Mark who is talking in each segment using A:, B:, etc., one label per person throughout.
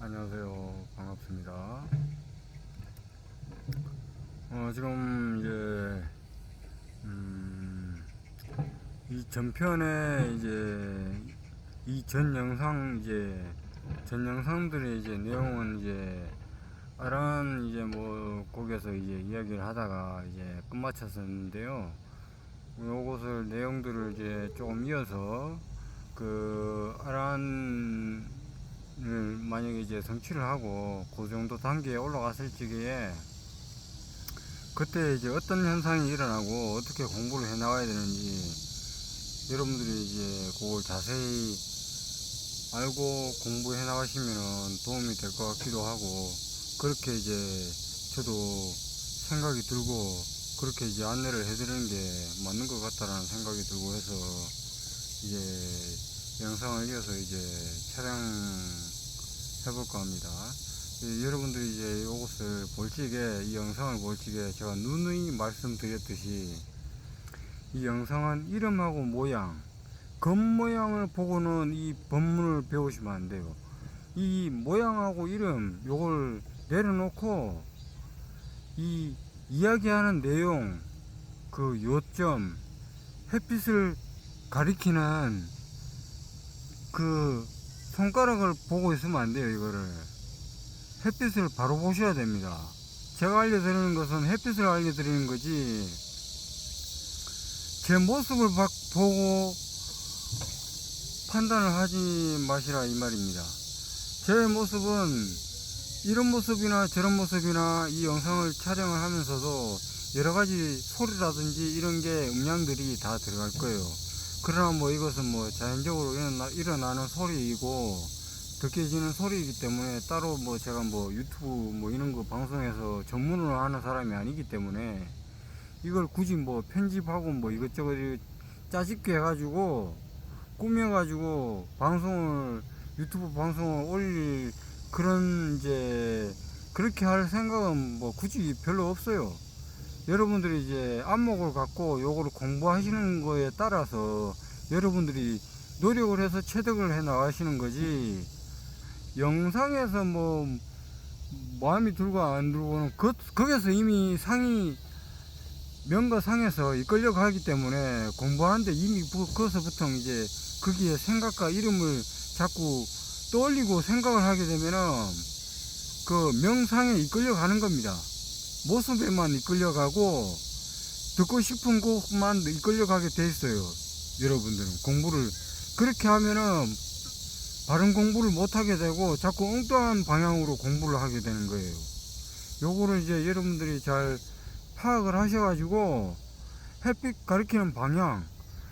A: 안녕하세요. 반갑습니다. 지금 이 전편에 이 전 영상 전 영상들의 내용은 아란 뭐 곡에서 이야기를 하다가 끝마쳤었는데요. 요것을 내용들을 조금 이어서 그 아란을 만약에 성취를 하고 그 정도 단계에 올라갔을 적에 그때 어떤 현상이 일어나고 어떻게 공부를 해 나가야 되는지 여러분들이 그걸 자세히 알고 공부해 나가시면 도움이 될 것 같기도 하고, 그렇게 저도 생각이 들고 그렇게 안내를 해드리는 게 맞는 것 같다라는 생각이 들고 해서 영상을 이어서 촬영해 볼까 합니다. 여러분들이 이것을 볼 적에, 이 영상을 볼 적에 제가 누누이 말씀드렸듯이 이 영상은 이름하고 모양, 겉모양을 보고는 이 법문을 배우시면 안 돼요. 이 모양하고 이름 요걸 내려놓고 이 이야기하는 내용, 그 요점, 햇빛을 가리키는 그 손가락을 보고 있으면 안 돼요. 이거를 햇빛을 바로 보셔야 됩니다. 제가 알려드리는 것은 햇빛을 알려드리는 거지, 제 모습을 보고 판단을 하지 마시라 이 말입니다. 제 모습은 이런 모습이나 저런 모습이나 이 영상을 촬영을 하면서도 여러가지 소리라든지 이런 게 음량들이 다 들어갈 거예요. 그러나 뭐 이것은 뭐 자연적으로 일어나는 소리이고 느껴지는 소리이기 때문에 따로 뭐 제가 뭐 유튜브 뭐 이런 거 방송에서 전문으로 하는 사람이 아니기 때문에 이걸 굳이 뭐 편집하고 뭐 이것저것 짜집게 해가지고 꾸며가지고 방송을, 유튜브 방송을 올릴 그런 그렇게 할 생각은 뭐 굳이 별로 없어요. 여러분들이 안목을 갖고 요거를 공부하시는 거에 따라서 여러분들이 노력을 해서 체득을 해 나가시는 거지, 영상에서 뭐 마음이 들고 안 들고는 거기서 이미 명가상에서 이끌려 가기 때문에 공부하는데 이미 거기서부터 거기에 생각과 이름을 자꾸 떠올리고 생각을 하게 되면은 그 명상에 이끌려 가는 겁니다. 모습에만 이끌려 가고 듣고 싶은 곡만 이끌려 가게 돼 있어요. 여러분들은 공부를 그렇게 하면은 바른 공부를 못 하게 되고 자꾸 엉뚱한 방향으로 공부를 하게 되는 거예요. 요거를 여러분들이 잘 파악을 하셔가지고 햇빛 가리키는 방향,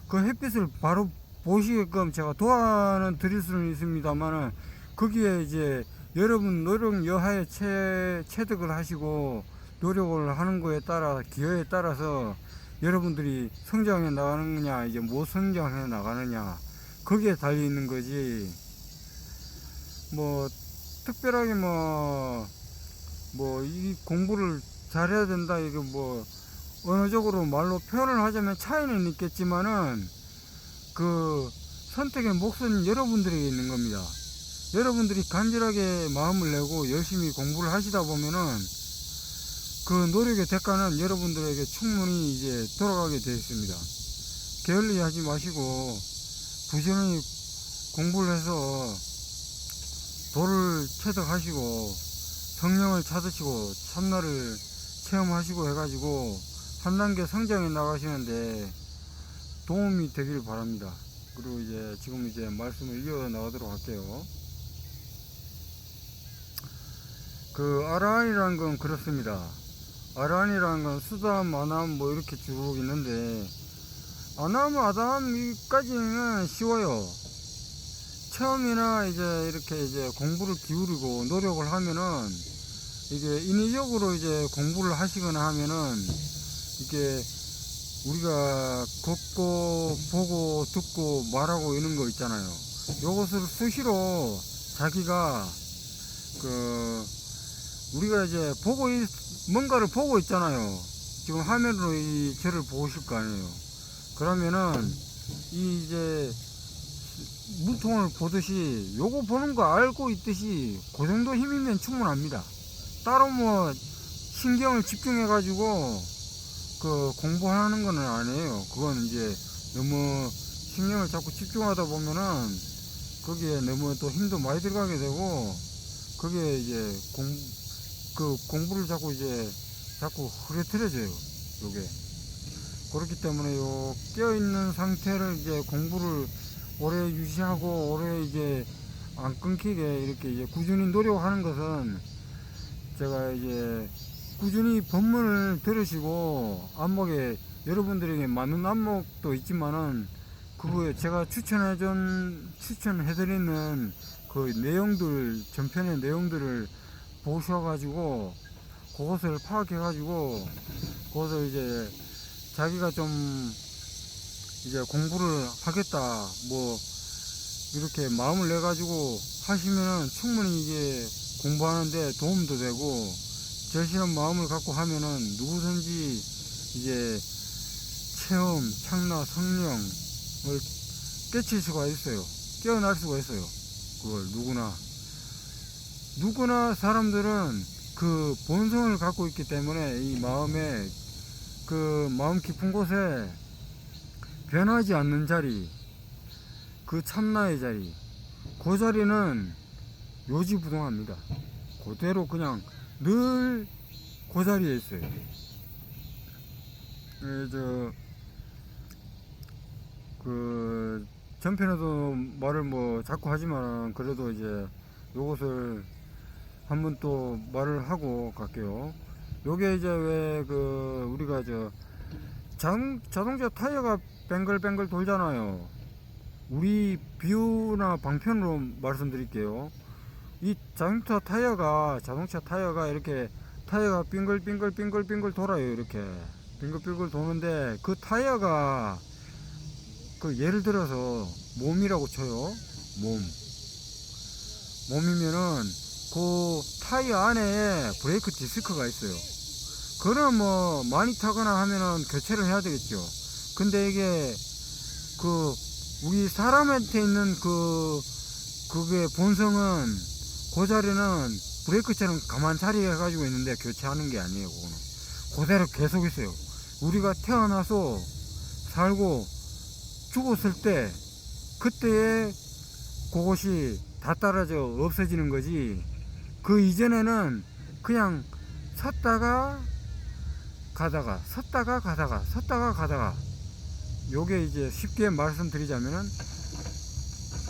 A: 그 햇빛을 바로 보시게끔 제가 도와는 드릴 수는 있습니다만은 거기에 여러분 노력 여하에 체득을 하시고 노력을 하는 거에 따라, 기여에 따라서 여러분들이 성장해 나가느냐 못 성장해 나가느냐 거기에 달려 있는 거지, 뭐 특별하게 뭐 이 공부를 잘해야 된다 이거 뭐 언어적으로 말로 표현을 하자면 차이는 있겠지만은 그 선택의 몫은 여러분들에게 있는 겁니다. 여러분들이 간절하게 마음을 내고 열심히 공부를 하시다 보면은 그 노력의 대가는 여러분들에게 충분히 돌아가게 되어 있습니다. 게을리 하지 마시고 부지런히 공부를 해서 도를 체득하시고 성령을 찾으시고 참나를 체험하시고 해가지고 한 단계 성장해 나가시는데 도움이 되길 바랍니다. 그리고 지금 말씀을 이어 나가도록 할게요. 그 아라한이라는 건 그렇습니다. 아라한이라는 건 수담, 아남 뭐 이렇게 쭉 있는데 아남, 아담까지는 쉬워요. 처음이나 이렇게 공부를 기울이고 노력을 하면은 인위적으로 공부를 하시거나 하면은 이게 우리가 걷고 보고 듣고 말하고 이런 거 있잖아요. 요것을 수시로 자기가 우리가 뭔가를 보고 있잖아요. 지금 화면으로 저를 보실 거 아니에요. 그러면은 물통을 보듯이 요거 보는 거 알고 있듯이 그 정도 힘이면 충분합니다. 따로 뭐 신경을 집중해 가지고 그 공부하는 거는 아니에요. 그건 이제 너무 신경을 자꾸 집중하다 보면은 거기에 너무 또 힘도 많이 들어가게 되고 거기에 이제 공부를 자꾸 흐려뜨려져요. 요게. 그렇기 때문에 요 깨어있는 상태를 이제 공부를 오래 유지하고 오래 이제 안 끊기게 이렇게 이제 꾸준히 노력하는 것은 제가 이제 꾸준히 법문을 들으시고 안목에 여러분들에게 맞는 안목도 있지만은 그거에 제가 추천해드리는 그 내용들 전편의 내용들을 보셔가지고 그것을 파악해가지고 그것을 이제 자기가 좀 이제 공부를 하겠다 뭐 이렇게 마음을 내 가지고 하시면은 충분히 이게 공부하는데 도움도 되고 절실한 마음을 갖고 하면은 누구든지 이제 체험, 창라, 성령을 깨칠 수가 있어요. 깨어날 수가 있어요. 그걸 누구나 사람들은 그 본성을 갖고 있기 때문에 이 마음에 그 마음 깊은 곳에 변하지 않는 자리, 그 참나의 자리, 그 자리는 요지부동합니다. 그대로 그냥 늘 그 자리에 있어요. 전편에도 말을 뭐 자꾸 하지만 그래도 이제 요것을 한번 또 말을 하고 갈게요. 요게 이제 왜 우리가 자동차 타이어가 뱅글뱅글 돌잖아요. 우리 비유나 방편으로 말씀드릴게요. 이 자동차 타이어가 이렇게 타이어가 빙글빙글 돌아요. 이렇게 빙글빙글 도는데 그 타이어가 예를 들어서 몸이라고 쳐요. 몸이면은 그 타이어 안에 브레이크 디스크가 있어요. 그럼 뭐 많이 타거나 하면은 교체를 해야 되겠죠. 근데 이게 우리 사람한테 있는 그게 본성은 그 자리는 브레이크처럼 가만 자리에 가지고 있는데 교체하는 게 아니에요. 그거는 그대로 계속 있어요. 우리가 태어나서 살고 죽었을 때 그때에 그것이 다 떨어져 없어지는 거지. 그 이전에는 그냥 섰다가 가다가 요게 이제 쉽게 말씀드리자면은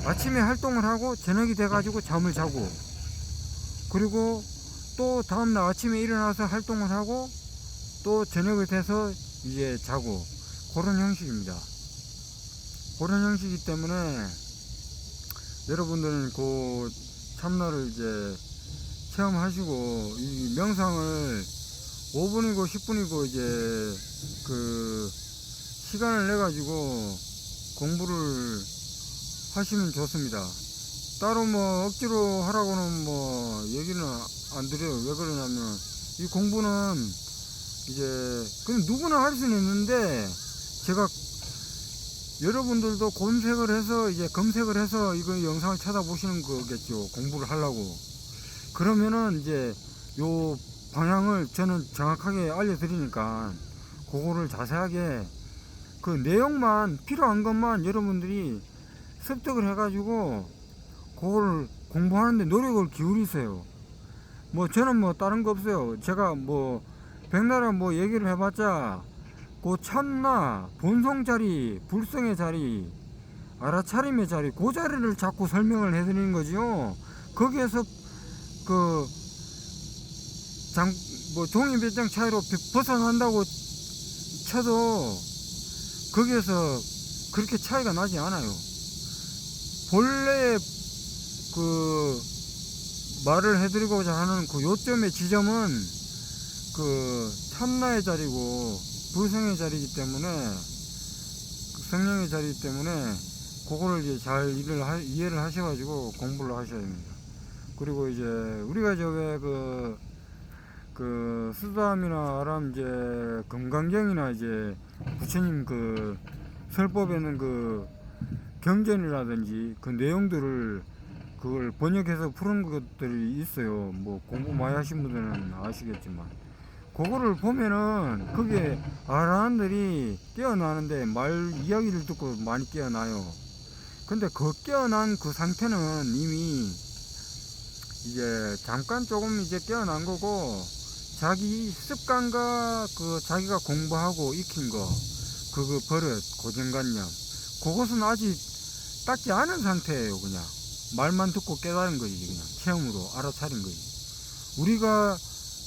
A: 아침에 활동을 하고 저녁이 돼 가지고 잠을 자고 그리고 또 다음날 아침에 일어나서 활동을 하고 또 저녁이 돼서 이제 자고 그런 형식입니다. 그런 형식이기 때문에 여러분들은 그 참나를 이제 체험하시고 이 명상을 5분이고 10분이고 이제 시간을 내 가지고 공부를 하시면 좋습니다. 따로 뭐 억지로 하라고는 뭐 얘기는 안 드려요. 왜 그러냐면 이 공부는 이제 그냥 누구나 할 수는 있는데 제가 여러분들도 검색을 해서 이거 영상을 찾아보시는 거겠죠. 공부를 하려고. 그러면은 이제 요 방향을 저는 정확하게 알려드리니까 그거를 자세하게 그 내용만 필요한 것만 여러분들이 습득을 해가지고 그거를 공부하는데 노력을 기울이세요. 뭐 저는 뭐 다른 거 없어요. 제가 뭐 백나라 뭐 얘기를 해봤자 그 참나 본성 자리, 불성의 자리, 알아차림의 자리, 그 자리를 자꾸 설명을 해드리는 거지요. 거기에서 종이 몇 장 차이로 벗어난다고 쳐도 거기에서 그렇게 차이가 나지 않아요. 본래의 말을 해드리고자 하는 그 요점의 지점은 참나의 자리고 불성의 자리이기 때문에 성령의 자리이기 때문에 그거를 이제 잘 이해를 하셔가지고 공부를 하셔야 됩니다. 그리고 이제 우리가 수담이나 아람 이제 금강경이나 이제 부처님 설법에는 경전이라든지 그 내용들을 그걸 번역해서 푸는 것들이 있어요. 뭐 공부 많이 하신 분들은 아시겠지만 그거를 보면은 그게 아라한들이 깨어나는데 말 이야기를 듣고 많이 깨어나요. 근데 그 깨어난 그 상태는 이미 이제 잠깐 조금 이제 깨어난 거고, 자기 습관과 그 자기가 공부하고 익힌 거, 그 버릇, 고정관념, 그것은 아직 닦지 않은 상태예요. 그냥 말만 듣고 깨달은 거지. 그냥 체험으로 알아차린 거지. 우리가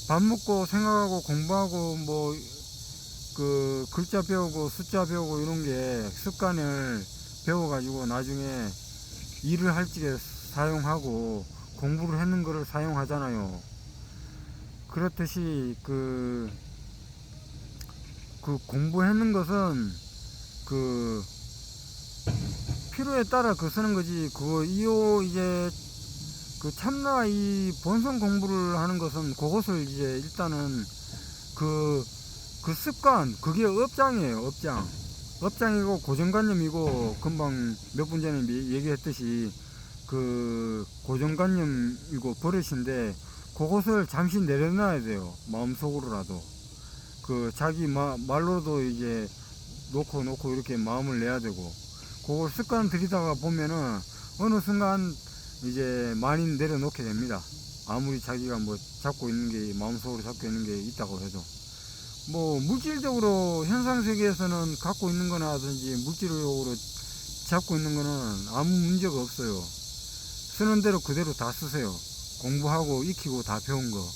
A: 밥 먹고 생각하고 공부하고 뭐 그 글자 배우고 숫자 배우고 이런 게 습관을 배워가지고 나중에 일을 할 적에 사용하고 공부를 했는 거를 사용하잖아요. 그렇듯이 그 공부했는 것은 그 필요에 따라 그 쓰는 거지. 그거 이제 그 참나 이 본성 공부를 하는 것은 그것을 이제 일단은 그 습관, 그게 업장이에요. 업장이고 고정관념이고, 금방 몇 분 전에 얘기했듯이 그 고정관념이고 버릇인데, 그것을 잠시 내려놔야 돼요. 마음속으로라도. 그 자기 말로도 이제 놓고 이렇게 마음을 내야 되고, 그걸 습관 들이다가 보면은 어느 순간 이제 많이 내려놓게 됩니다. 아무리 자기가 뭐 잡고 있는 게, 마음속으로 잡고 있는 게 있다고 해도. 뭐 물질적으로 현상 세계에서는 갖고 있는 거나든지 물질적으로 잡고 있는 거는 아무 문제가 없어요. 쓰는 대로 그대로 다 쓰세요. 공부하고 익히고 다 배운 거.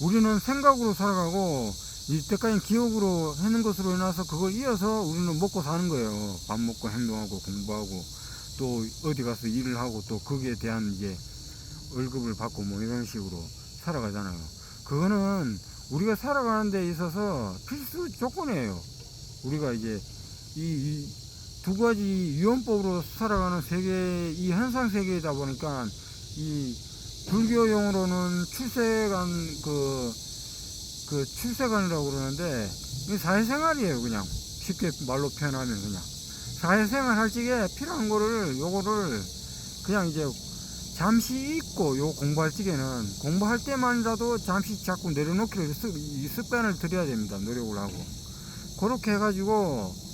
A: 우리는 생각으로 살아가고 이때까지 기억으로 하는 것으로 인해서 그걸 이어서 우리는 먹고 사는 거예요. 밥 먹고 행동하고 공부하고 또 어디 가서 일을 하고 또 거기에 대한 이제 월급을 받고 뭐 이런 식으로 살아가잖아요. 그거는 우리가 살아가는 데 있어서 필수 조건이에요. 우리가 이제 이 두 가지 유언법으로 살아가는 세계, 이 현상 세계이다 보니까 이 불교용으로는 출세관, 출세관이라고 그러는데, 이 사회생활이에요. 그냥 쉽게 말로 표현하면 그냥 사회생활 할 적에 필요한 거를, 요거를 그냥 이제 잠시 잊고, 요 공부할 적에는 공부할 때만이라도 잠시 자꾸 내려놓기를 이 습관을 들여야 됩니다. 노력을 하고 그렇게 해가지고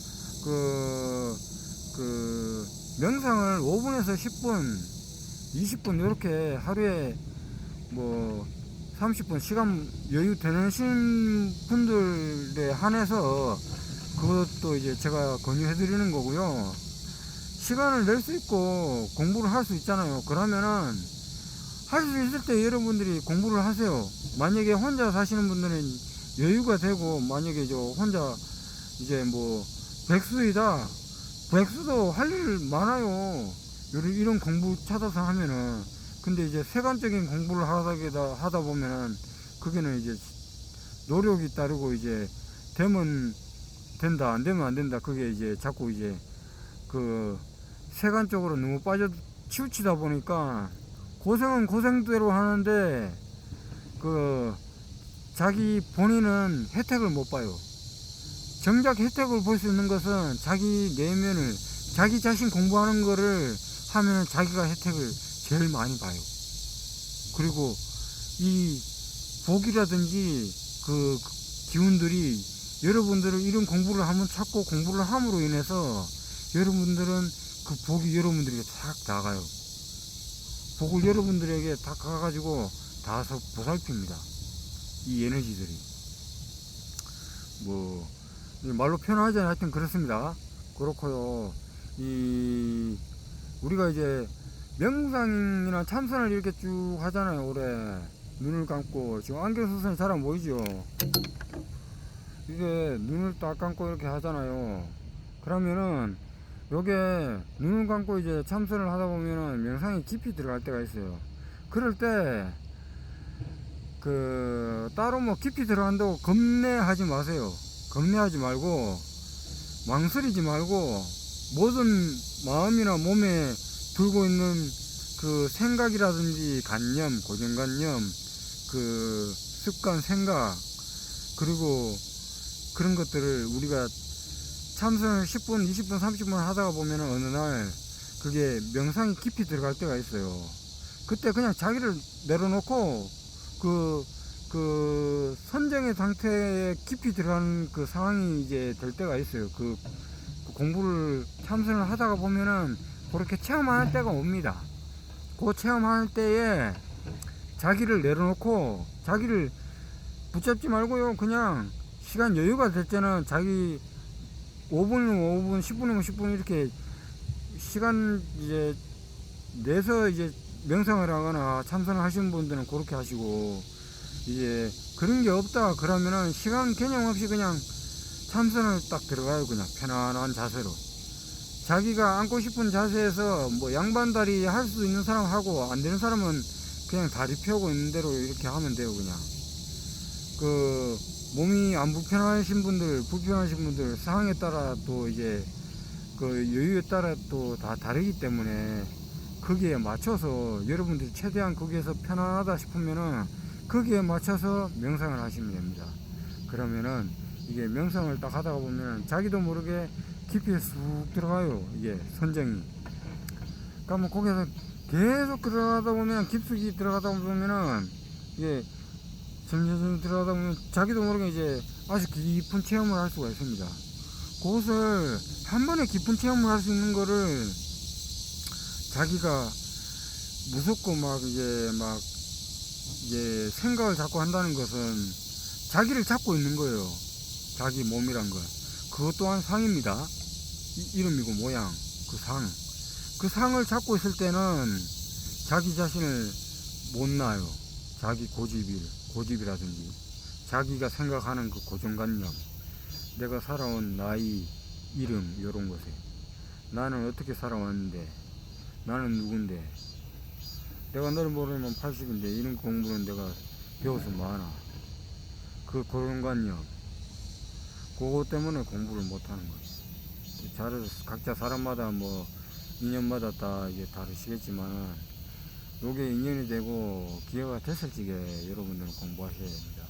A: 명상을 5분에서 10분 20분 이렇게 하루에 뭐 30분 시간 여유 되는 분들에 한해서 그것도 이제 제가 권유해 드리는 거고요. 시간을 낼 수 있고 공부를 할 수 있잖아요. 그러면은 할 수 있을 때 여러분들이 공부를 하세요. 만약에 혼자 사시는 분들은 여유가 되고, 만약에 저 혼자 이제 뭐 백수이다, 백수도 할 일 많아요. 이런 공부 찾아서 하면은. 근데 이제 세간적인 공부를 하다 보면은 그게는 이제 노력이 따르고, 이제 되면 된다, 안 되면 안 된다, 그게 이제 자꾸 이제 그 세간 쪽으로 너무 치우치다 보니까 고생은 고생대로 하는데 그 자기 본인은 혜택을 못 봐요. 정작 혜택을 볼 수 있는 것은 자기 내면을, 자기 자신 공부하는 거를 하면 자기가 혜택을 제일 많이 봐요. 그리고 이 복이라든지 그 기운들이 여러분들을 이런 공부를 한번 찾고 공부를 함으로 인해서 여러분들은 그 복이 여러분들에게 탁 나가요. 복을 여러분들에게 다 가가지고 다 보살핍니다. 이 에너지들이. 뭐 말로 표현하지 않아. 하여튼 그렇습니다. 그렇고요. 우리가 이제 명상이나 참선을 이렇게 쭉 하잖아요. 오래 눈을 감고. 지금 안경 쓰서는 잘 안 보이죠. 이게 눈을 딱 감고 이렇게 하잖아요. 그러면은 요게 눈을 감고 이제 참선을 하다 보면은 명상이 깊이 들어갈 때가 있어요. 그럴 때 따로 뭐 깊이 들어간다고 겁내하지 마세요. 겁내하지 말고 망설이지 말고, 모든 마음이나 몸에 들고 있는 그 생각이라든지 관념, 고정관념, 그 습관, 생각, 그리고 그런 것들을 우리가 참선을 10분, 20분, 30분 하다가 보면은 어느 날 그게 명상이 깊이 들어갈 때가 있어요. 그때 그냥 자기를 내려놓고 그 선정의 상태에 깊이 들어가는 그 상황이 이제 될 때가 있어요. 그 공부를 참선을 하다가 보면은 그렇게 체험하는 때가 옵니다. 그 체험하는 때에 자기를 내려놓고 자기를 붙잡지 말고요. 그냥 시간 여유가 될 때는 자기 5분이면 5분, 10분이면 10분 이렇게 시간 이제 내서 이제 명상을 하거나 참선을 하시는 분들은 그렇게 하시고, 이제 그런 게 없다 그러면은 시간 개념 없이 그냥 참선을 딱 들어가요. 그냥 편안한 자세로 자기가 앉고 싶은 자세에서 뭐 양반다리 할 수 있는 사람 하고, 안 되는 사람은 그냥 다리 펴고 있는 대로 이렇게 하면 돼요. 그냥 그 몸이 안 불편하신 분들 상황에 따라 또 이제 그 여유에 따라 또 다 다르기 때문에 거기에 맞춰서 여러분들이 최대한 거기에서 편안하다 싶으면은 거기에 맞춰서 명상을 하시면 됩니다. 그러면은 이게 명상을 딱 하다가 보면은 자기도 모르게 깊이 쑥 들어가요. 이게 선정이. 그러면 거기에서 계속 들어가다 보면, 깊숙이 들어가다 보면은 이게 점점 들어가다 보면 자기도 모르게 이제 아주 깊은 체험을 할 수가 있습니다. 그것을 한 번에 깊은 체험을 할 수 있는 거를 자기가 무섭고 막 이제 생각을 자꾸 한다는 것은 자기를 잡고 있는 거예요. 자기 몸이란 건. 그것 또한 상입니다. 이름이고 모양, 그 상을 잡고 있을 때는 자기 자신을 못 놔요. 자기 고집이라든지 자기가 생각하는 그 고정관념, 내가 살아온 나이, 이름, 요런 것에 나는 어떻게 살아왔는데, 나는 누군데, 내가 너를 모르면 80인데 이런 공부는 내가 배워서 뭐하나, 그 고정관념, 그거 때문에 공부를 못하는 거예요. 각자 사람마다 뭐 인연마다 다 이게 다르시겠지만은, 요게 인연이 되고 기회가 됐을 적에 여러분들은 공부하셔야 됩니다.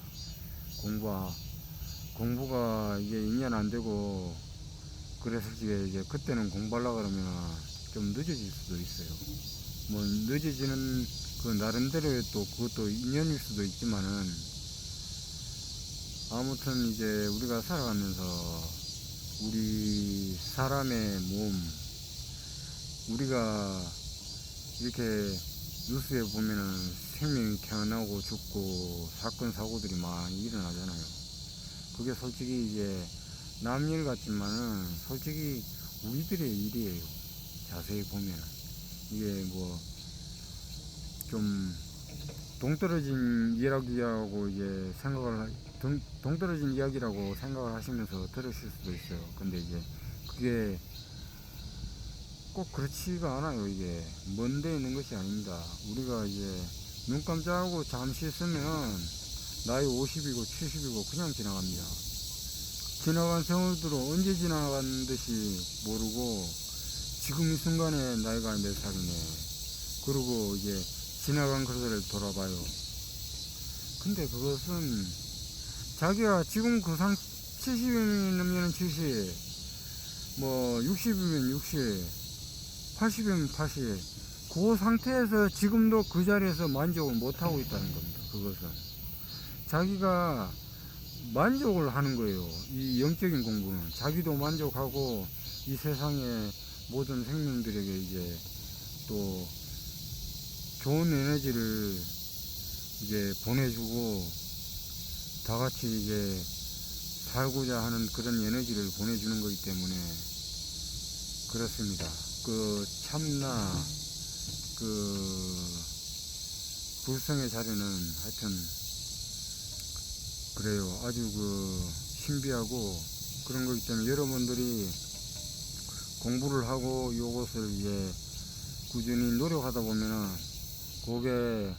A: 공부가 이게 인연 안 되고 그랬을 적에 이제 그때는 공부하려고 그러면 좀 늦어질 수도 있어요. 뭐 늦어지는 그 나름대로의 또 그것도 인연일 수도 있지만은, 아무튼 이제 우리가 살아가면서 우리 사람의 몸, 우리가 이렇게 뉴스에 보면은 생명이 태어나고 죽고 사건 사고들이 많이 일어나잖아요. 그게 솔직히 이제 남 일 같지만은 솔직히 우리들의 일이에요. 자세히 보면은 이게 뭐 좀 동떨어진 이야기라고 이제 동떨어진 이야기라고 생각을 하시면서 들으실 수도 있어요. 근데 이제 그게 꼭 그렇지가 않아요. 이게 먼데 있는 것이 아닙니다. 우리가 이제 눈 깜짝하고 잠시 있으면 나이 50이고 70이고 그냥 지나갑니다. 지나간 세월들은 언제 지나간 듯이 모르고 지금 이 순간에 나이가 몇 살이네, 그러고 이제 지나간 것을 돌아봐요. 근데 그것은 자기가 지금 그 70이면 넘으면 70, 뭐 60이면 60, 80이면 80, 그 상태에서 지금도 그 자리에서 만족을 못하고 있다는 겁니다. 그것은 자기가 만족을 하는 거예요. 이 영적인 공부는 자기도 만족하고 이 세상의 모든 생명들에게 이제 또 좋은 에너지를 이제 보내주고, 다 같이 이제 살고자 하는 그런 에너지를 보내주는 거기 때문에 그렇습니다. 그 참나 그 불성의 자리는 하여튼 그래요. 아주 그 신비하고 그런 거기 때문에 여러분들이 공부를 하고 요것을 이제 꾸준히 노력하다 보면은 그게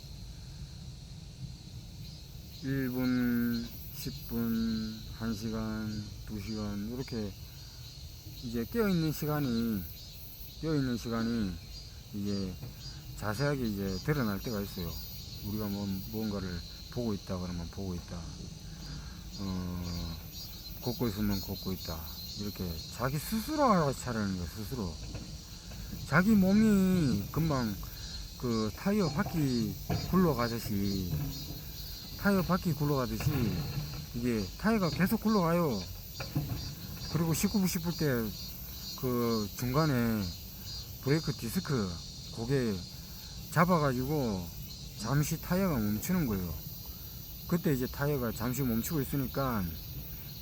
A: 1분, 10분, 1시간, 2시간 이렇게 이제 깨어있는 시간이 이제 자세하게 이제 드러날 때가 있어요. 우리가 뭔가를 보고 있다 그러면 보고 있다, 걷고 있으면 걷고 있다, 이렇게 자기 스스로 알아차리는 거예요. 스스로 자기 몸이 금방 그 타이어 바퀴 굴러가듯이 이게 타이어가 계속 굴러가요. 그리고 시끄부 싶을 때 그 중간에 브레이크 디스크 그게 잡아가지고 잠시 타이어가 멈추는 거예요. 그때 이제 타이어가 잠시 멈추고 있으니까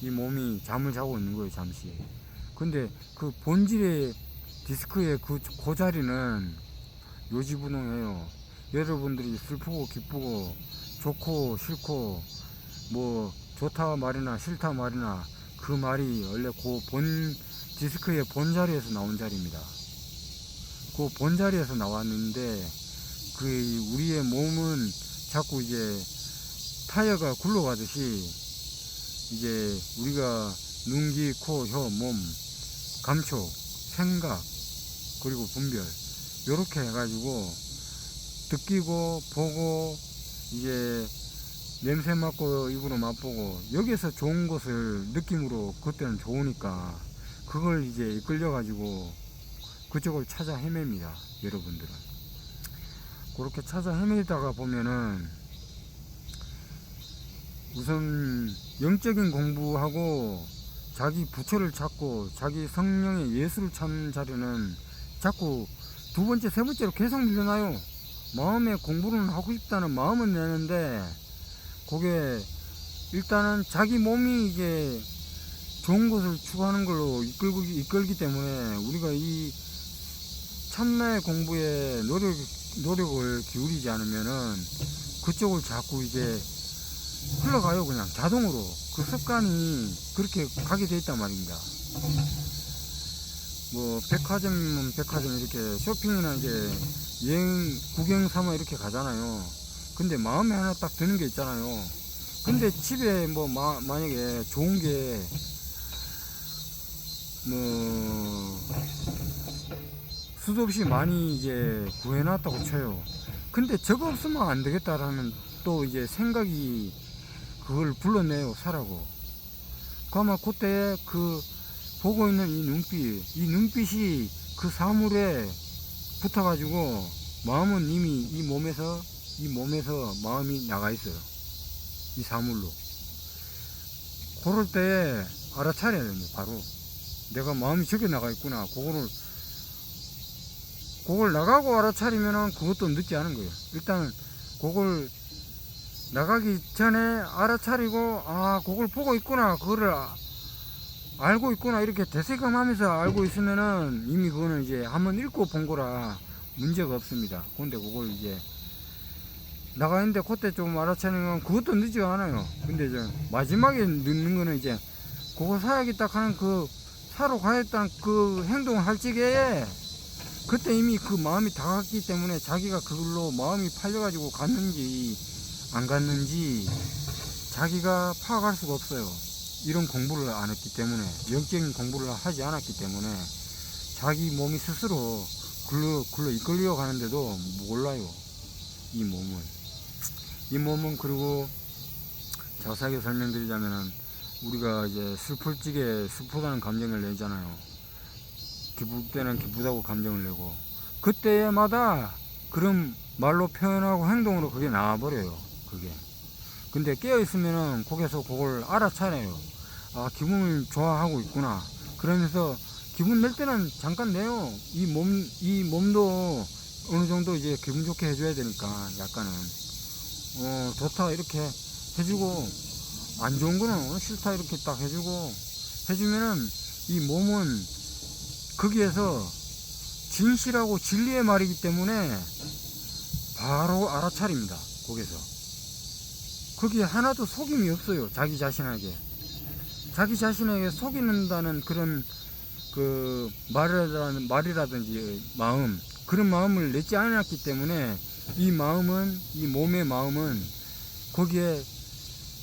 A: 이 몸이 잠을 자고 있는 거예요. 잠시. 근데 그 본질의 디스크의 그 자리는 요지부동해요. 여러분들이 슬프고 기쁘고 좋고 싫고 뭐 좋다 말이나 싫다 말이나 그 말이 원래 그 본 디스크의 본자리에서 나온 자리입니다. 그 본자리에서 나왔는데 그 우리의 몸은 자꾸 이제 타이어가 굴러가듯이 이제 우리가 눈, 귀, 코, 혀, 몸, 감촉, 생각 그리고 분별 요렇게 해가지고 느끼고 보고 이제 냄새 맡고 입으로 맛보고 여기서 좋은 것을 느낌으로 그때는 좋으니까 그걸 이제 이끌려 가지고 그쪽을 찾아 헤맵니다. 여러분들은 그렇게 찾아 헤매다가 보면은 우선 영적인 공부하고 자기 부처를 찾고 자기 성령의 예수를 찾는 자리는 자꾸 두 번째 세 번째로 계속 밀려나요. 마음에 공부는 하고 싶다는 마음은 내는데 그게 일단은 자기 몸이 이게 좋은 것을 추구하는 걸로 이끌기 때문에 우리가 이 참나의 공부에 노력을 기울이지 않으면은 그쪽을 자꾸 이제 흘러가요. 그냥 자동으로 그 습관이 그렇게 가게 돼 있단 말입니다. 뭐 백화점은 백화점 이렇게 쇼핑이나 이제 여행 구경 삼아 이렇게 가잖아요. 근데 마음에 하나 딱 드는 게 있잖아요. 근데 집에 뭐 만약에 좋은 게 뭐 수도 없이 많이 이제 구해놨다고 쳐요. 근데 저거 없으면 안 되겠다라는 또 이제 생각이 그걸 불러내요. 사라고. 그러면 그때 그 보고 있는 이 눈빛이 그 사물에 붙어가지고 마음은 이미 이 몸에서 마음이 나가 있어요. 이 사물로. 그럴 때 알아차려야 됩니다. 바로 내가 마음이 저게 나가 있구나. 그걸 나가고 알아차리면은 그것도 늦지 않은 거예요. 일단은 그걸 나가기 전에 알아차리고 그걸 보고 있구나, 그거를 알고 있구나 이렇게 되새김하면서 알고 있으면은 이미 그거는 이제 한번 읽고 본 거라 문제가 없습니다. 근데 그걸 이제 나가 있는데 그때 좀 알아차리는 건 그것도 늦지 않아요. 근데 이제 마지막에 늦는 거는 이제 그거 사야겠다 하는 그 사러 가야겠다는 그 행동을 할 적에 그때 이미 그 마음이 다 갔기 때문에 자기가 그걸로 마음이 팔려가지고 갔는지 안 갔는지 자기가 파악할 수가 없어요. 이런 공부를 안 했기 때문에, 영적인 공부를 하지 않았기 때문에 자기 몸이 스스로 글로 이끌려 가는데도 몰라요. 이 몸은 그리고 자세하게 설명드리자면은 우리가 이제 슬플 적에 슬프다는 감정을 내잖아요. 기쁠 때는 기쁘다고 감정을 내고 그때마다 그런 말로 표현하고 행동으로 그게 나와버려요. 그게. 근데 깨어있으면은 거기서 그걸 알아차려요. 기분을 좋아하고 있구나. 그러면서 기분 낼 때는 잠깐 내요. 이 몸도 어느 정도 이제 기분 좋게 해줘야 되니까 약간은 좋다 이렇게 해주고 안 좋은 거는 싫다 이렇게 딱 해주고 해주면은 이 몸은 거기에서 진실하고 진리의 말이기 때문에 바로 알아차립니다. 거기서 거기에 하나도 속임이 없어요. 자기 자신에게 속이는다는 그런 그 말이라든지 마음, 그런 마음을 내지 않았기 때문에 이 몸의 마음은 거기에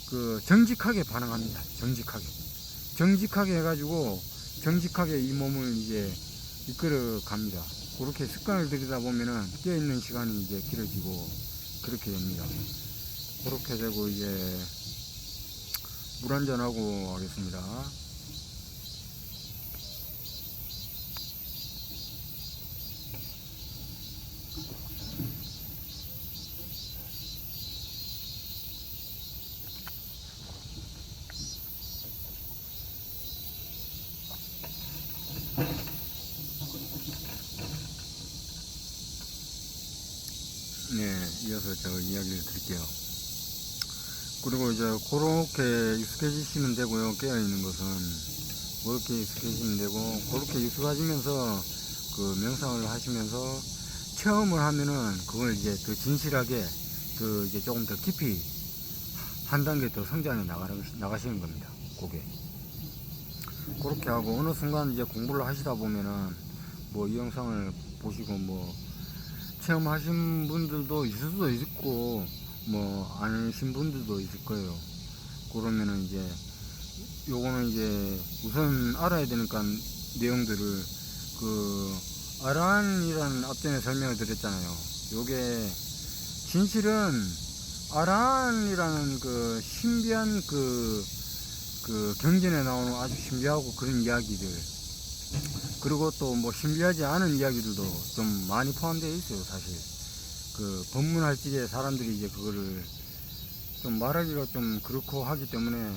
A: 그 정직하게 반응합니다. 정직하게 해가지고 정직하게 이 몸을 이제 이끌어 갑니다. 그렇게 습관을 들이다 보면은 깨어있는 시간이 이제 길어지고 그렇게 됩니다. 그렇게 되고 이제 물 한잔 하고 하겠습니다. 대해서 제가 이야기를 드릴게요. 그리고 이제 그렇게 익숙해지시면 되고요. 깨어있는 것은 그렇게 익숙해지면 되고, 그렇게 익숙해지면서 그 명상을 하시면서 체험을 하면은 그걸 이제 더 진실하게, 더 이제 조금 더 깊이 한 단계 더 성장해 나가시는 겁니다. 그게 그렇게 하고, 어느 순간 이제 공부를 하시다 보면은 뭐 이 영상을 보시고 뭐 체험하신 분들도 있을 수도 있고 뭐 아니신 분들도 있을 거예요. 그러면은 이제 요거는 이제 우선 알아야 되니까 내용들을, 그 아란이라는 앞전에 설명을 드렸잖아요. 요게 진실은 아란이라는 그 신비한 그 경전에 나오는 아주 신비하고 그런 이야기들, 그리고 또 뭐 신비하지 않은 이야기들도 좀 많이 포함되어 있어요. 사실 그 법문할 적에 사람들이 이제 그거를 좀 말하기가 좀 그렇고 하기 때문에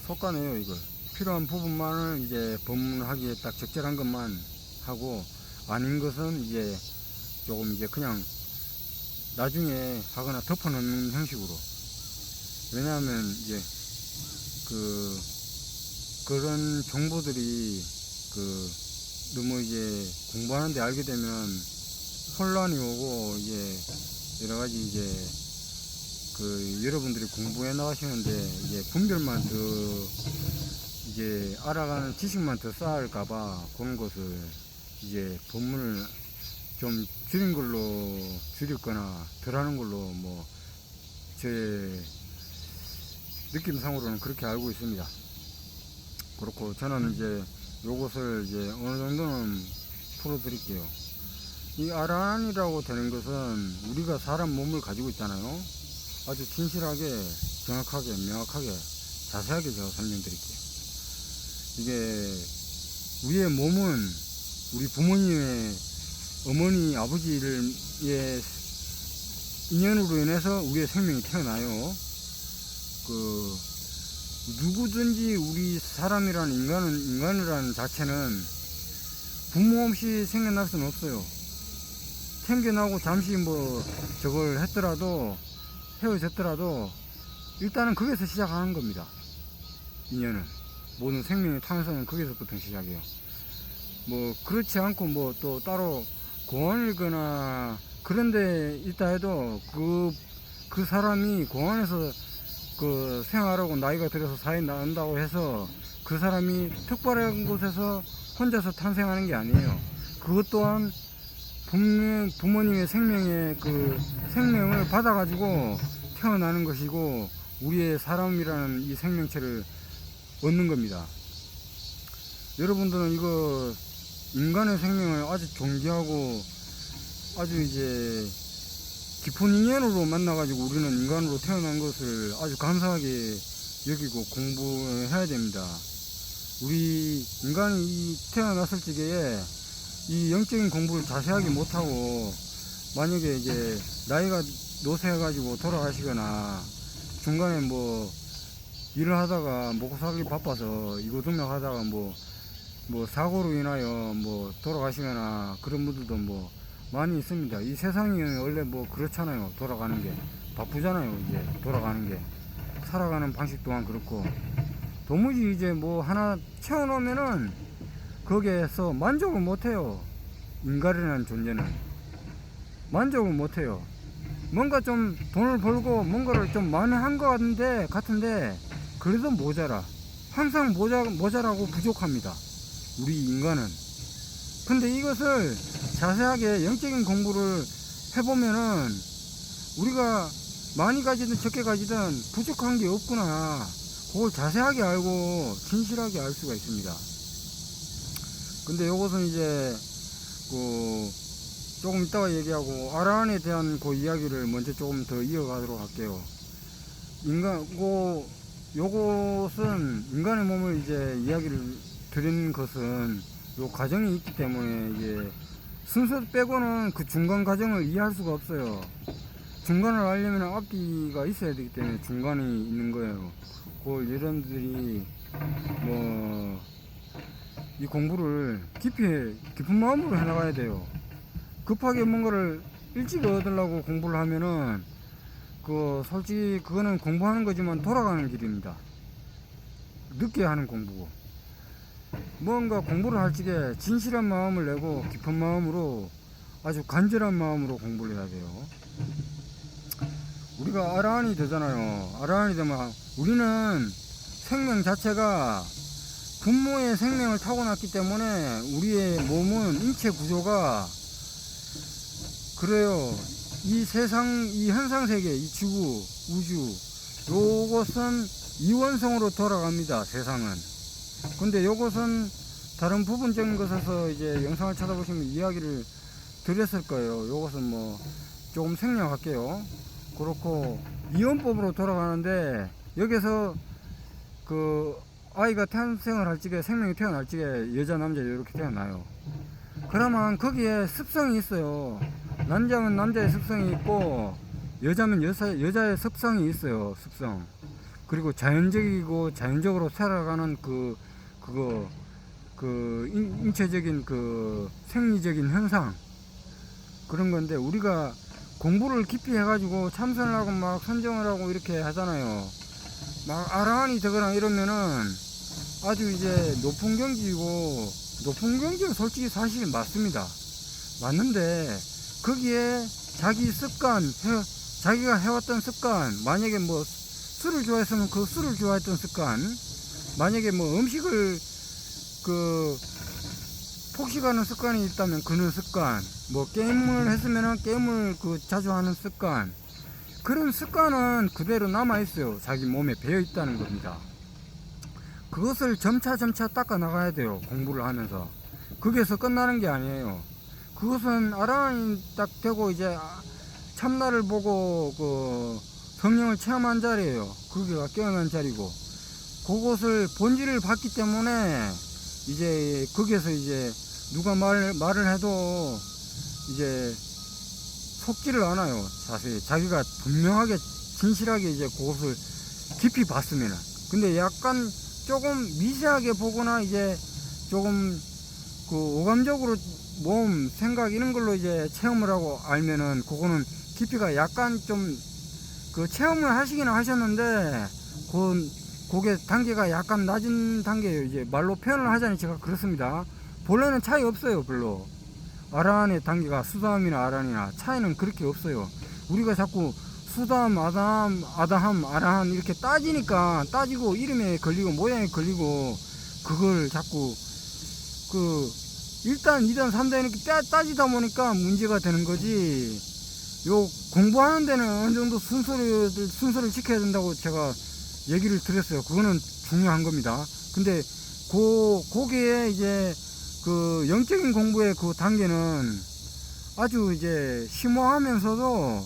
A: 속가네요. 이걸 필요한 부분만을 이제 법문하기에 딱 적절한 것만 하고, 아닌 것은 이제 조금 이제 그냥 나중에 하거나 덮어놓는 형식으로. 왜냐하면 이제 그런 정보들이 너무 이제 공부하는데 알게 되면 혼란이 오고, 이제 여러 가지 이제 여러분들이 공부해 나가시는데 이제 분별만 더 이제 알아가는 지식만 더 쌓을까봐 그런 것을 이제 법문을 좀 줄인 걸로 줄였거나 덜 하는 걸로, 뭐 제 느낌상으로는 그렇게 알고 있습니다. 그렇고 저는 이제 요것을 이제 어느 정도는 풀어 드릴게요. 이 아란이라고 되는 것은 우리가 사람 몸을 가지고 있잖아요. 아주 진실하게, 정확하게, 명확하게, 자세하게 제가 설명드릴게요. 이게 우리의 몸은 우리 부모님의, 어머니, 아버지의 인연으로 인해서 우리의 생명이 태어나요. 누구든지 우리 사람이라는 인간이라는 자체는 부모 없이 생겨날 수는 없어요. 생겨나고 잠시 뭐 저걸 했더라도, 헤어졌더라도 일단은 거기서 시작하는 겁니다. 인연은, 모든 생명의 탄생은 거기서부터 시작해요. 뭐 그렇지 않고 뭐 또 따로 공원이거나 그런데 있다 해도 그 사람이 공원에서 생활하고 나이가 들어서 사회 나온다고 해서 그 사람이 특별한 곳에서 혼자서 탄생하는 게 아니에요. 그것 또한 부모님의 생명을 받아가지고 태어나는 것이고, 우리의 사람이라는 이 생명체를 얻는 겁니다. 여러분들은 이거 인간의 생명을 아주 존귀하고 아주 이제 깊은 인연으로 만나가지고 우리는 인간으로 태어난 것을 아주 감사하게 여기고 공부해야 됩니다. 우리 인간이 태어났을 적에 이 영적인 공부를 자세하게 못하고, 만약에 이제 나이가 노쇠해가지고 돌아가시거나 중간에 뭐 일을 하다가 먹고 살기 바빠서 이고등락 하다가 뭐 사고로 인하여 뭐 돌아가시거나 그런 분들도 뭐 많이 있습니다. 이 세상이 원래 뭐 그렇잖아요. 돌아가는 게 바쁘잖아요. 이제 돌아가는 게, 살아가는 방식 또한 그렇고, 도무지 이제 뭐 하나 채워놓으면은 거기에서 만족을 못해요. 인간이라는 존재는 만족을 못해요. 뭔가 좀 돈을 벌고 뭔가를 좀 많이 한 것 같은데 그래도 모자라. 항상 모자라고 부족합니다. 우리 인간은. 근데 이것을 자세하게 영적인 공부를 해보면은 우리가 많이 가지든 적게 가지든 부족한 게 없구나, 그걸 자세하게 알고 진실하게 알 수가 있습니다. 근데 요것은 이제 조금 이따가 얘기하고, 아란에 대한 그 이야기를 먼저 조금 더 이어가도록 할게요. 요것은 인간의 몸을 이제 이야기를 드린 것은 요 과정이 있기 때문에, 이제 순서 빼고는 그 중간 과정을 이해할 수가 없어요. 중간을 알려면 앞뒤가 있어야 되기 때문에 중간이 있는 거예요. 그걸 여러분들이 이 공부를 깊은 마음으로 해나가야 돼요. 급하게 뭔가를 일찍 얻으려고 공부를 하면은 그 솔직히 그거는 공부하는 거지만 돌아가는 길입니다. 늦게 하는 공부고, 뭔가 공부를 할 적에 진실한 마음을 내고 깊은 마음으로, 아주 간절한 마음으로 공부를 해야 돼요. 우리가 아라한이 되잖아요. 아라한이 되면 우리는 생명 자체가 분모의 생명을 타고났기 때문에 우리의 몸은 인체 구조가 그래요. 이 세상, 이 현상세계, 이 지구, 우주, 요것은 이원성으로 돌아갑니다. 세상은. 근데 요것은 다른 부분적인 것에서 이제 영상을 찾아보시면 이야기를 드렸을 거예요. 요것은 뭐 조금 생략할게요. 그렇고 이원법으로 돌아가는데, 여기서 그 아이가 탄생을 할 적에, 생명이 태어날 적에 여자 남자 이렇게 태어나요. 그러면 거기에 습성이 있어요. 남자면 남자의 습성이 있고 여자면 여자의 습성이 있어요. 습성. 그리고 자연적이고 자연적으로 살아가는 인체적인 그 생리적인 현상, 그런 건데, 우리가 공부를 깊이 해가지고 참선을 하고 막 선정을 하고 이렇게 하잖아요. 막 아라한이 되거나 이러면은 아주 이제 높은 경지이고, 높은 경지는 솔직히 사실 맞습니다. 맞는데 거기에 자기 습관, 자기가 해왔던 습관, 만약에 뭐 술을 좋아했으면 그 술을 좋아했던 습관, 만약에 뭐 음식을 그 폭식하는 습관이 있다면 그런 습관, 뭐 게임을 했으면 게임을 그 자주 하는 습관, 그런 습관은 그대로 남아있어요. 자기 몸에 배어있다는 겁니다. 그것을 점차 닦아 나가야 돼요. 공부를 하면서. 거기에서 끝나는 게 아니에요. 그것은 아라한이 딱 되고 이제 참나를 보고 그 성령을 체험한 자리예요. 거기가 깨어난 자리고, 그것을 본질을 봤기 때문에 이제 거기에서 이제 누가 말을 해도 이제 속지를 않아요. 사실 자기가 분명하게 진실하게 이제 그것을 깊이 봤으면은. 근데 약간 조금 미세하게 보거나 이제 조금 그 오감적으로 몸, 생각 이런 걸로 이제 체험을 하고 알면은 그거는 깊이가 약간 좀 그 체험을 하시기는 하셨는데 그게 단계가 약간 낮은 단계예요. 이제 말로 표현을 하자니 제가 그렇습니다. 본래는 차이 없어요. 별로. 아라한의 단계가 수다함이나 아라한이나 차이는 그렇게 없어요. 우리가 자꾸 수다함, 아다함, 아라한 이렇게 따지고 이름에 걸리고 모양에 걸리고, 그걸 자꾸 그 1단, 2단, 3단 이렇게 따지다 보니까 문제가 되는 거지. 요 공부하는 데는 어느 정도 순서를 지켜야 된다고 제가 얘기를 드렸어요. 그거는 중요한 겁니다. 근데 거기에 이제 그 영적인 공부의 그 단계는 아주 이제 심오하면서도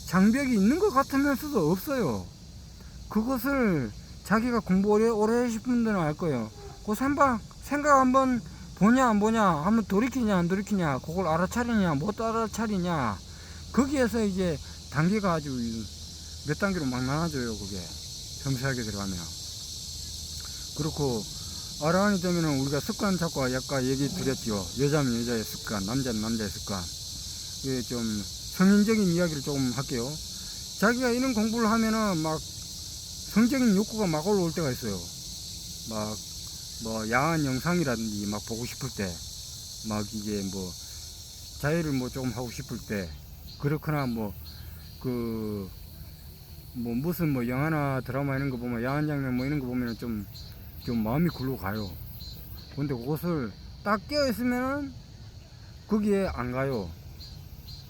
A: 장벽이 있는 것 같으면서도 없어요. 그것을 자기가 공부 오래 하신 분들은 알 거예요. 그 생각 한번 보냐 안 보냐, 한번 돌이키냐 안 돌이키냐, 그걸 알아차리냐 못 알아차리냐, 거기에서 이제 단계가 아주 몇 단계로 막 나눠져요. 그게 섬세하게 들어가면. 그렇고 아라한이 되면은 우리가 습관 잡고 아까 얘기 드렸죠. 여자면 여자의 습관, 남자는 남자의 습관. 이게 좀 성인적인 이야기를 조금 할게요. 자기가 이런 공부를 하면은 막 성적인 욕구가 막 올라올 때가 있어요. 막 뭐 야한 영상이라든지 막 보고 싶을 때, 막 이게 뭐 자해를 뭐 조금 하고 싶을 때, 그렇거나 뭐 무슨 뭐 영화나 드라마 이런 거 보면 야한 장면 뭐 이런 거 보면은 좀 마음이 굴러 가요. 근데 그것을 딱 깨어 있으면은 거기에 안 가요.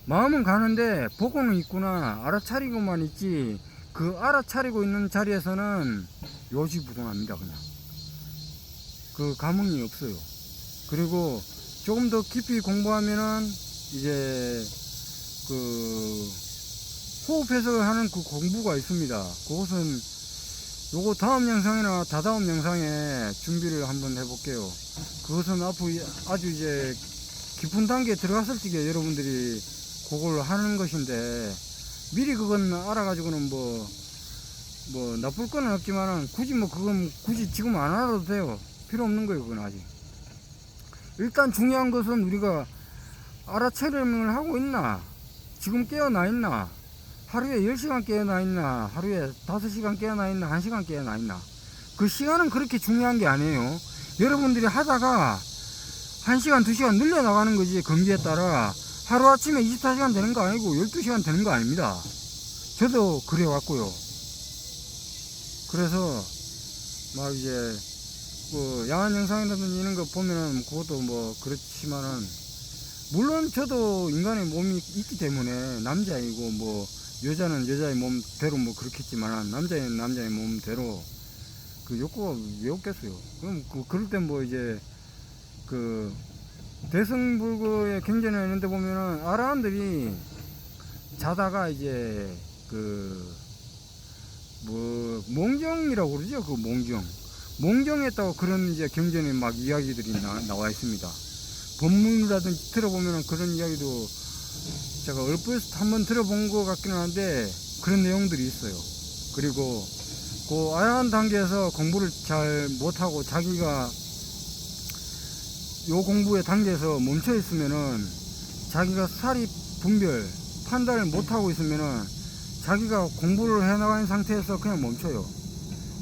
A: 마음은 가는데 보고는 있구나, 알아차리고만 있지, 그 알아차리고 있는 자리에서는 요지부동합니다. 그냥 그 감흥이 없어요. 그리고 조금 더 깊이 공부하면은 이제 그 호흡 해석을 하는 그 공부가 있습니다. 그것은 요거 다음 영상이나 다다음 영상에 준비를 한번 해볼게요. 그것은 앞으로 아주 이제 깊은 단계에 들어갔을 적에 여러분들이 그걸 하는 것인데, 미리 그건 알아가지고는 뭐 나쁠 건 없지만은 그건 굳이 지금 안 알아도 돼요. 필요 없는 거예요. 그건 아직. 일단 중요한 것은 우리가 알아차림을 하고 있나, 지금 깨어나 있나? 하루에 10시간 깨어나 있나? 하루에 5시간 깨어나 있나? 1시간 깨어나 있나? 그 시간은 그렇게 중요한 게 아니에요. 여러분들이 하다가 1시간, 2시간 늘려나가는 거지. 건기에 따라 하루아침에 24시간 되는 거 아니고 12시간 되는 거 아닙니다. 저도 그래 왔고요. 그래서 막 이제 그 야한 영상이라든지 이런 거 보면은 그것도 뭐 그렇지만은, 물론 저도 인간의 몸이 있기 때문에 남자이고 뭐 여자는 여자의 몸대로 뭐 그렇겠지만 남자는 남자의 몸대로 그 욕구가 왜 없겠어요. 그럼 그럴 땐 뭐 이제 그 대승불교의 경전에 있는데 보면은 아라한들이 자다가 이제 그 뭐 몽정이라고 그러죠. 그 몽정했다고 그런 이제 경전에 막 이야기들이 나와 있습니다. 법문이라든지 들어보면은 그런 이야기도 제가 얼핏 한번 들어본 것 같기는 한데 그런 내용들이 있어요. 그리고 그 아야한 단계에서 공부를 잘 못하고 자기가 요 공부의 단계에서 멈춰 있으면은, 자기가 사리 분별 판단을 못하고 있으면은 자기가 공부를 해나가는 상태에서 그냥 멈춰요.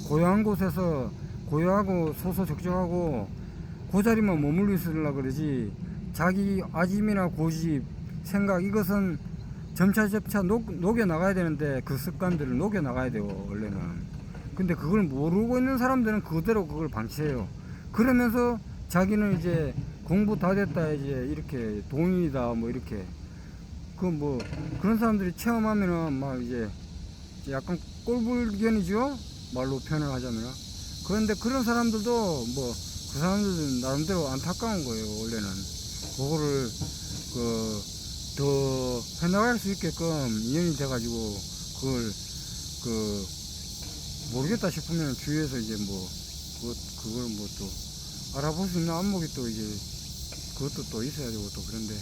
A: 고요한 곳에서 고요하고 소소적적하고 그 자리만 머물러 있으려고 그러지, 자기 아짐이나 고집, 생각, 이것은 점차 녹여 나가야 되는데 그 습관들을 녹여 나가야 돼요, 원래는. 근데 그걸 모르고 있는 사람들은 그대로 그걸 방치해요. 그러면서 자기는 이제 공부 다 됐다, 이제 이렇게 동인이다, 뭐 이렇게. 그 뭐 그런 사람들이 체험하면은 막 이제 약간 꼴불견이죠, 말로 표현을 하자면. 그런데 그런 사람들도 뭐 그 사람들은 나름대로 안타까운 거예요, 원래는. 그거를 더 해나갈 수 있게끔 인연이 돼가지고 그걸 모르겠다 싶으면 주위에서 이제 뭐 그걸 뭐 또 알아볼 수 있는 안목이 또 이제 그것도 또 있어야 되고 또 그런데,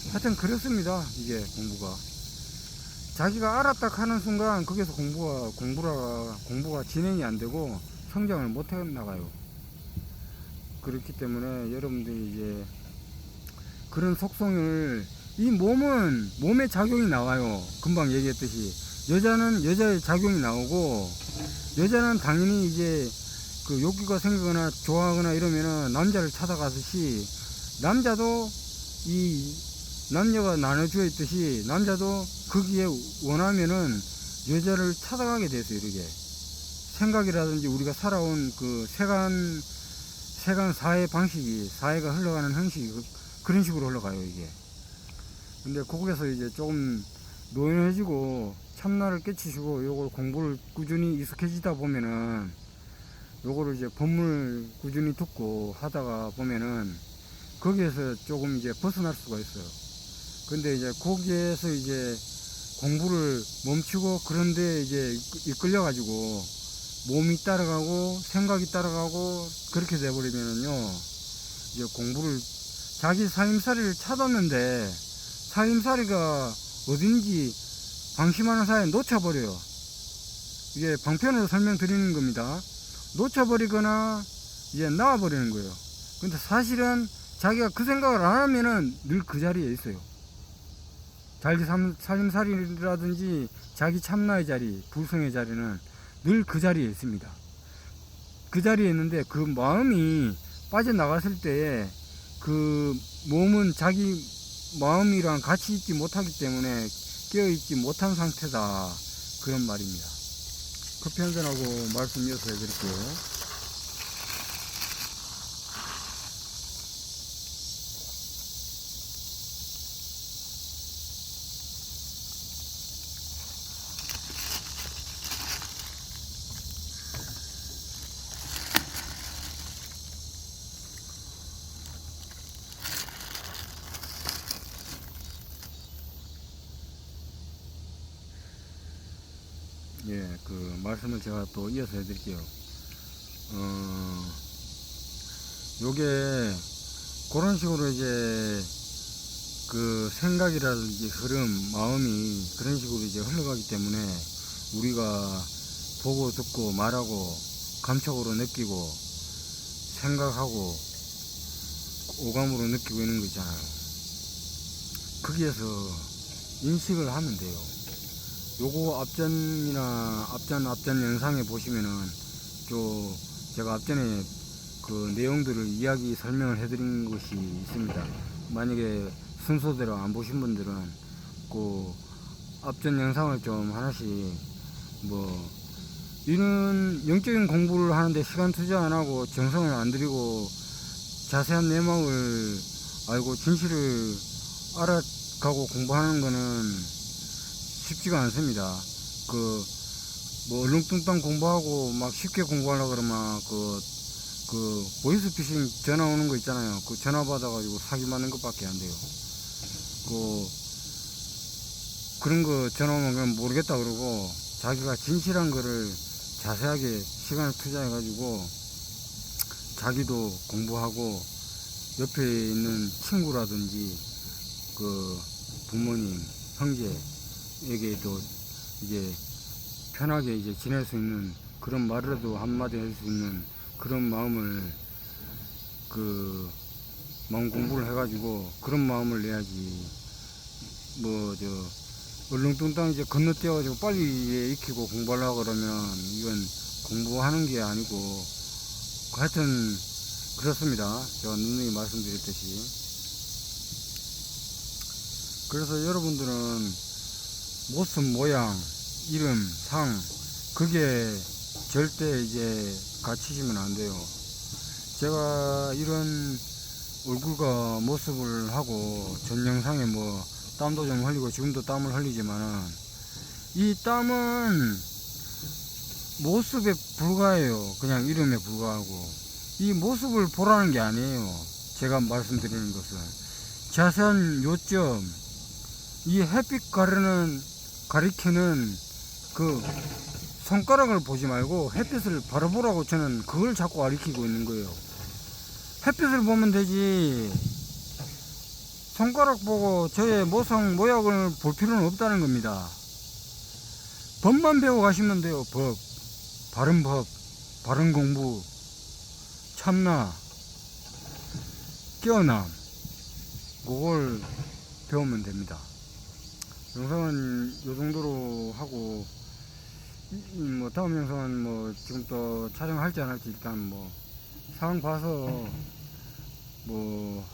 A: 하여튼 그렇습니다. 이게 공부가 자기가 알았다 하는 순간 거기서 공부가 진행이 안 되고 성장을 못 해 나가요. 그렇기 때문에 여러분들이 이제 그런 속성을, 이 몸은 몸의 작용이 나와요. 금방 얘기했듯이 여자는 여자의 작용이 나오고, 여자는 당연히 이제 그 욕구가 생기거나 좋아하거나 이러면은 남자를 찾아가듯이, 남자도 이 남녀가 나눠져 있듯이 남자도 거기에 원하면은 여자를 찾아가게 돼서, 이렇게 생각이라든지 우리가 살아온 그 세간 사회 방식이, 사회가 흘러가는 형식이 그런 식으로 흘러가요, 이게. 근데 거기에서 이제 조금 노인해지고 참나를 깨치시고 요걸 공부를 꾸준히 익숙해지다 보면은, 요거를 이제 법문을 꾸준히 듣고 하다가 보면은 거기에서 조금 이제 벗어날 수가 있어요. 근데 이제 거기에서 이제 공부를 멈추고 그런데 이제 이끌려 가지고 몸이 따라가고 생각이 따라가고 그렇게 돼버리면은요, 이제 공부를, 자기 살림살이를 찾았는데 살림살이가 어딘지 방심하는 사이에 놓쳐버려요. 이게 방편으로 설명드리는 겁니다. 놓쳐버리거나 이제 나와버리는 거예요. 근데 사실은 자기가 그 생각을 안 하면은 늘 그 자리에 있어요. 자기 살림살이라든지 자기 참나의 자리, 불성의 자리는 늘 그 자리에 있습니다. 그 자리에 있는데 그 마음이 빠져나갔을 때에 그 몸은 자기 마음이랑 같이 있지 못하기 때문에 깨어있지 못한 상태다, 그런 말입니다. 커피 한잔하고 말씀 이어서 해드릴게요. 예, 그 말씀을 제가 또 이어서 해드릴게요. 요게 그런 식으로 이제 그 생각이라든지 흐름, 마음이 그런 식으로 이제 흘러가기 때문에 우리가 보고 듣고 말하고 감촉으로 느끼고 생각하고 오감으로 느끼고 있는 거 있잖아요. 거기에서 인식을 하면 돼요. 요거 앞전 영상에 보시면은 제가 앞전에 그 내용들을 이야기 설명을 해드린 것이 있습니다. 만약에 순서대로 안 보신 분들은 그 앞전 영상을 좀 하나씩 뭐 이런 영적인 공부를 하는데 시간 투자 안 하고 정성을 안 들이고 자세한 내막을 알고 진실을 알아가고 공부하는 거는 쉽지가 않습니다. 뭐 얼렁뚱땅 공부하고 막 쉽게 공부하려고 그러면 보이스피싱 전화 오는 거 있잖아요. 그 전화 받아가지고 사기 맞는 것밖에 안 돼요. 그런 거 전화 오면 그냥 모르겠다 그러고 자기가 진실한 거를 자세하게 시간을 투자해가지고 자기도 공부하고 옆에 있는 친구라든지 그 부모님, 형제에게도 이제 편하게 이제 지낼 수 있는 그런 말이라도 한마디 할 수 있는 그런 마음을 마음 공부를 해가지고 그런 마음을 내야지. 얼렁뚱땅 이제 건너뛰어가지고 빨리 익히고 공부하려고 그러면 이건 공부하는 게 아니고 하여튼 그렇습니다. 제가 누누이 말씀드렸듯이. 그래서 여러분들은 모습, 모양, 이름, 상 그게 절대 이제 갇히시면 안 돼요. 제가 이런 얼굴과 모습을 하고 전 영상에 뭐 땀도 좀 흘리고 지금도 땀을 흘리지만은 이 땀은 모습에 불과해요. 그냥 이름에 불과하고 이 모습을 보라는 게 아니에요. 제가 말씀드리는 것은 자세한 요점, 이 햇빛 가리키는 그 손가락을 보지 말고 햇빛을 바로 보라고 저는 그걸 자꾸 가리키고 있는 거예요. 햇빛을 보면 되지 손가락 보고 저의 모성 모양을 볼 필요는 없다는 겁니다. 법만 배워 가시면 돼요. 법, 바른 공부, 참나, 깨어남, 그걸 배우면 됩니다. 영상은 요 정도로 하고 뭐 다음 영상은 뭐 지금 또 촬영할지 안 할지 일단 뭐 상황 봐서 뭐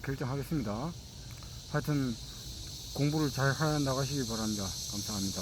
A: 결정하겠습니다. 하여튼 공부를 잘 해 나가시기 바랍니다. 감사합니다.